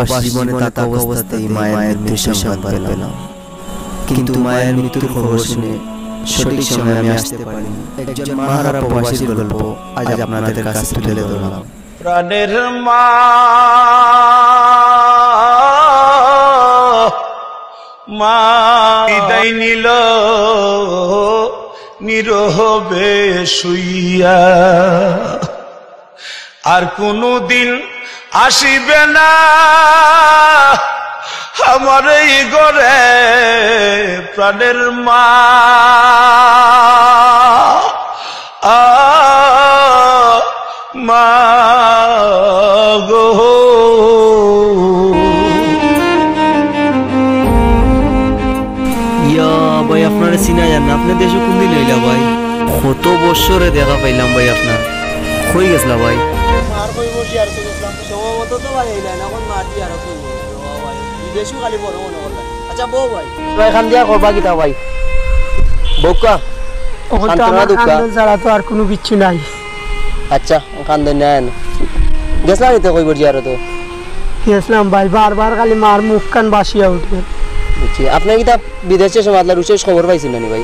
প্রবাস জীবনে থাকা অবস্থাতেই মায়ের মৃত্যুর সংবাদ পেলাম। কিন্তু মায়ের মৃত্যুর খবর শুনে সঠিক সময়ে আমি আসতে পারিনি। একজন মাহারা প্রবাসীর গল্প আজ আপনাদের কাছে তুলে ধরলাম। প্রাণের মা বিদায় নিল নিরবে শুইয়া, আর কোনদিন আসিবে না আমার এই ঘরে প্রাণের মা। মা গো ভাই আপনারা চিনা যান না? আপনার দেশে কোন দিন হইলা ভাই? কত বছরে দেখা পাইলাম ভাই। আপনার কই গেছলা ভাই? মার কই বসি আর তো গেছলাম সম্ভবত তো ভাই এইলা না কোন মাটি আর কই ভাই বিদেশও খালি বড় মনে করলা। আচ্ছা বউ ভাই ভাই খান দিয়া করবা কিটা ভাই? বউকা ওটা আমার কান্দন ছাড়া তো আর কোনো কিছু নাই। আচ্ছা কান্দন নেন গেছলা নিতে কই বসি আর তো গেছলাম ভাই, বারবার খালি মার মুখ কান বাসিয়া উঠবে। বুঝছি। আপনি কি তা বিদেশে সমাজলা রুশের খবর পাইছেন না ভাই?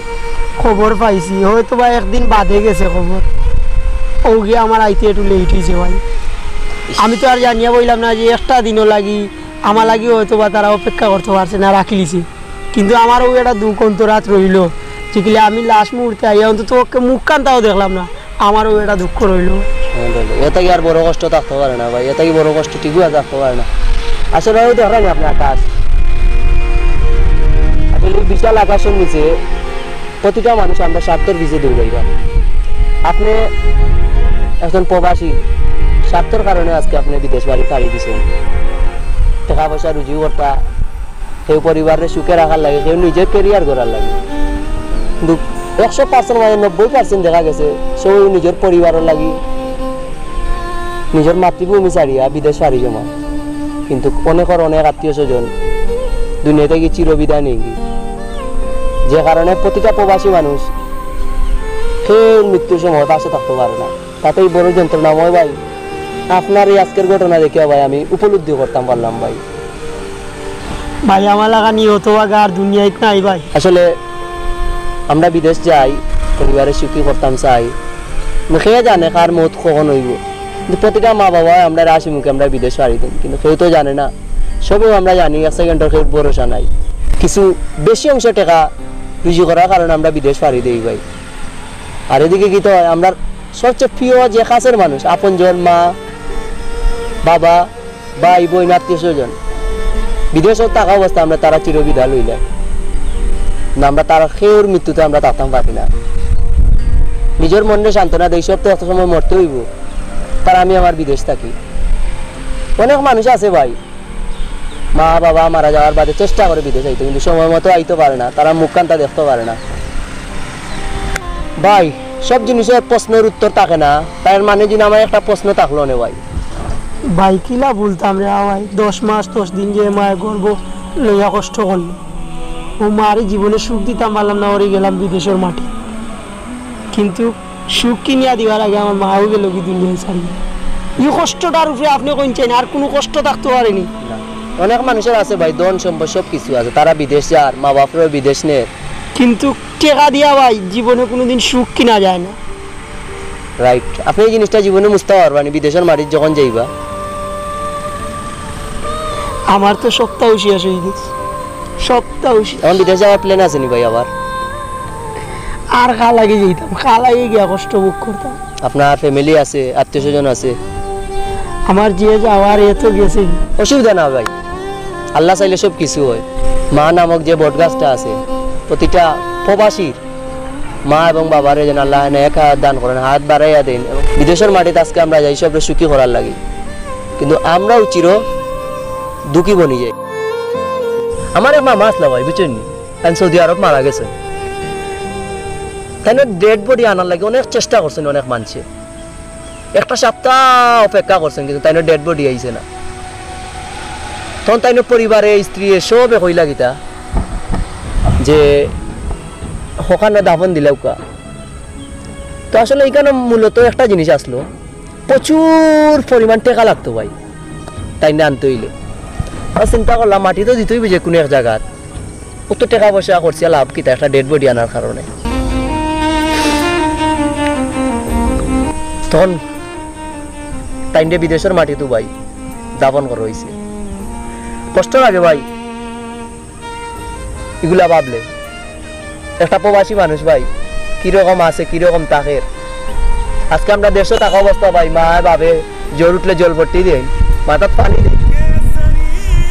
খবর পাইছি, হয়তো ভাই একদিন বাদে গেছে খবর। ও গিয়ে আমার আইতে একটু লেট হয়েছে ভাই। আমি তো আর জানিয়া বললাম না যে একটা দিনও লাগি আমার লাগি, হয়তো বা তারা অপেক্ষা করতে পারছে না, রাখি লিছি। কিন্তু আমারও একটা দুঃখ অন্তরাত রইল যেগুলি আমি লাস্ট মুহূর্তে আইয়া অন্তত ওকে মুখ কান্তাও দেখলাম না, আমারও একটা দুঃখ রইল। এটা কি আর বড় কষ্ট থাকতে পারে না ভাই? এটা কি বড় কষ্ট ঠিকই আর থাকতে পারে না? আসলে দেখেন আপনার আকাশ, আসলে বিশাল আকাশের নিচে প্রতিটা মানুষ আমরা স্বার্থের ভিজে দৌড়াইবা। আপনি একজন প্রবাসী, স্বার্থের কারণে আজকে আপনি বিদেশ বাড়ি ছাড়িয়ে দিচ্ছেন। টাকা পয়সা রুজি করতা, কেউ পরিবারের সুখে রাখার লাগে, কেউ নিজের কেরিয়ার করার লাগে। কিন্তু 100% মানে 90% দেখা গেছে সবাই নিজের পরিবারের লাগি, নিজের মাতৃভূমি ছাড়িয়া বিদেশ পাড়ি জমা। কিন্তু অনেকের অনেক আত্মীয় স্বজন দুনিয়া থেকে চিরবিদায় নেই, যে কারণে প্রতিটা প্রবাসী মানুষ সে মৃত্যুর সময় পাশে থাকতে পারে না। তাতেই বড় যন্ত্রণাময় ভাই। আপনার এই আজকের ঘটনা দেখে ভাই আমি উপলব্ধি করতাম পারলাম ভাই। ভাই আমার লাগা নিহত আর দুনিয়ায় নাই ভাই। আসলে আমরা বিদেশ যাই পরিবারের সুখী করতাম চাই, খেয়ে জানে কার মত কখন হইব। কিন্তু প্রতিটা মা বাবা আমরা হাসি মুখে আমরা বিদেশ পাড়ি দিন, কিন্তু কেউ তো জানে না। সবই আমরা জানি এক সেকেন্ডের কেউ ভরসা নাই। কিছু বেশি অংশ টাকা রুজি করার কারণে আমরা বিদেশ পাড়ি দিই ভাই। আর এদিকে কি তো হয়, আমরা সবচেয়ে প্রিয় যে কাছের মানুষ, আপনজন, মা বাবা ভাই বোন আত্মীয় স্বজন বিদেশে থাকা অবস্থা আমরা তারা চিরবিদায় লইলে না, আমরা তারা খেয়ের মৃত্যুতে আমরা থাকতাম পারি না। নিজের মনে সান্ত্বনা দেই সব তো এত সময় মরতে হইব, তার আমি আমার বিদেশ থাকি। অনেক মানুষ আছে ভাই, মা বাবা মারা যাওয়ার বাদে চেষ্টা করে বিদেশ আইতে, কিন্তু সময় মতো আইতে পারে না, তারা মুখ কান্তা দেখতে পারে না। ভাই সব জিনিসের প্রশ্নের উত্তর থাকে না, তার মানে যিনি আমার একটা প্রশ্ন থাকলো না ভাই। ভাই কিলা বলতাম রে ভাই, 10 মাস 10 দিন যে মায়ের গর্ব লইয়া কষ্ট করলো, ও মারই জীবনে সুখ দিতাম পারলাম না, ওরে গেলাম বিদেশের মাটি। কিন্তু সুখ কিনিয়া দিবার আগে আমার মাও গেল কি দুনিয়ায় ছাড়িয়ে। এই কষ্টটার উপরে আপনি কোন চাই না, আর কোনো কষ্ট থাকতে পারেনি। অনেক মানুষের আছে ভাই, ধন সম্পদ সব কিছু আছে, তারা বিদেশ যার, মা বাপেরও বিদেশ নেয়, কিন্তু টাকা দিয়া ভাই জীবনে কোনোদিন সুখ কিনা যায় না। রাইট। আপনি এই জিনিসটা জীবনে বুঝতে পারবেন বিদেশের মাটির যখন যাইবা। আমার তো সপ্তাহ শেষ হয়ে গেছে, সপ্তাহ এখন বিদেশ যাওয়ার প্ল্যান আছে নি ভাই আবার? আর খালাগে যেতাম, খালাগে গিয়া কষ্ট ভোগ করতাম। আপনার ফ্যামিলি আছে, আত্মীয় স্বজন আছে? আমার যে যাওয়ার এ তো গেছে, অসুবিধা না ভাই, আল্লাহ চাইলে সব কিছু হয়। মা নামক যে বট গাছটা আছে, প্রতিটা প্রবাসীর মা এবং বাবারে যেন আল্লাহ এক হাত দান করেন, হাত বাড়াইয়া দেন। এবং বিদেশের মাটিতে আজকে আমরা যাই সব সুখী করার লাগে, কিন্তু আমরাও চির দুঃখী বনি যাই। আমার এক মামা আসলা ভাই, বুঝছেন, সৌদি আরব মারা গেছে। তাই ডেড বডি আনার লাগে অনেক চেষ্টা করছেন অনেক মানুষে, একটা সপ্তাহ অপেক্ষা করছেন, কিন্তু তাই ডেড বডি আইছে না। তখন তাই পরিবারে স্ত্রী সবে কইলা গীতা যে ওখানে দাফন দিলাউকা। তো আসলে এখানে মূলত একটা জিনিস আসলো, প্রচুর পরিমাণ টাকা লাগতো ভাই তাই না আনতে হইলে। আর চিন্তা করলাম মাটি তো দিতেই বুঝে কোনো এক জায়গার অত টাকা পয়সা করছি লাভ কিতা একটা ডেড বডি আনার কারণে। তখন তাইন্ডে বিদেশের মাটি তো ভাই দাপন করা হয়েছে, কষ্ট লাগে ভাই এগুলা ভাবলে। একটা প্রবাসী মানুষ ভাই কিরকম আছে কিরকম থাকে। আজকে আমরা দেশে থাকা অবস্থা ভাই মা ভাবে জল উঠলে জল ভর্তি দেয়, মাথার পানি দেয়,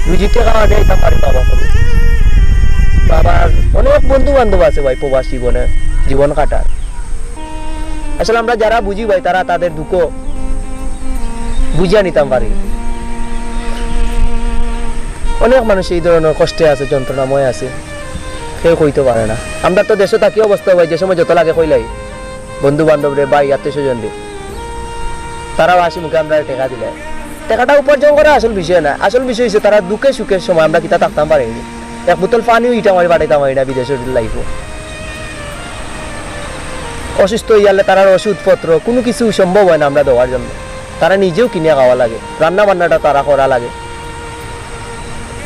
রুজিতে খাওয়া নেই তা পারি বাবা করে। বাবার অনেক বন্ধু বান্ধব আছে ভাই প্রবাসী জীবনে জীবন কাটার। আসলে আমরা যারা বুঝি ভাই তারা তাদের দুঃখ বুঝিয়ে নিতাম পারি। অনেক মানুষ এই ধরনের কষ্টে আছে, যন্ত্রণাময় আছে, কেউ কইতে পারে না। আমরা তো দেশে থাকি অবস্থা ভাই যে সময় যত লাগে কইলাই বন্ধু বান্ধব রে ভাই আত্মীয় স্বজন রে তারাও আসি মুখে আমরা টেকা দিলে টাকাটা উপার্জন করা আসল বিষয় না। আসল বিষয় হচ্ছে তারা দুঃখে সুখের সময় আমরা কিতা থাকতাম পারিনি, এক বোতল পানিও ইটা মারি পাঠাইতাম পারি না বিদেশের লাইফও। অসুস্থ হয়ে গেলে তার ওষুধপত্র কোনো কিছু সম্ভব হয় না আমরা দেওয়ার জন্য, তারা নিজেও কিনে খাওয়া লাগে, রান্না বান্নাটা তারা করা লাগে,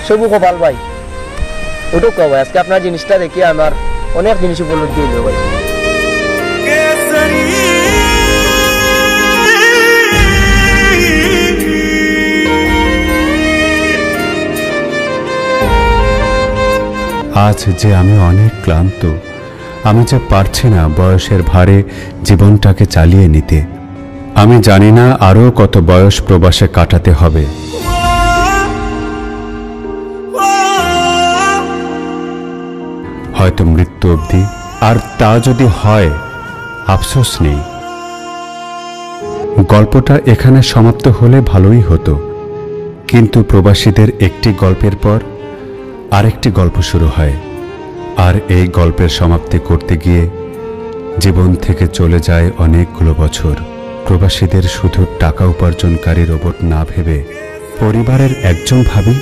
সবু কপাল ভাই। ওটুক ভাই আজকে আপনার জিনিসটা দেখি আমার অনেক জিনিস উপলব্ধি হইল ভাই। আজ যে আমি অনেক ক্লান্ত, আমি যে পারছি না বয়সের ভারে জীবনটাকে চালিয়ে নিতে। আমি জানি না আরও কত বয়স প্রবাসে কাটাতে হবে। হয়তো মৃত্যু অবধি, আর তা যদি হয় আফসোস নেই। গল্পটা এখানে সমাপ্ত হলে ভালোই হতো, কিন্তু প্রবাসীদের একটি গল্পের পর আরেকটি গল্প শুরু হয়, আর এই গল্পের সমাপ্তি করতে গিয়ে জীবন থেকে চলে যায় অনেকগুলো বছর। প্রবাসীদের শুধু টাকা উপার্জনকারী রোবট না ভেবে পরিবারের একজন ভাবি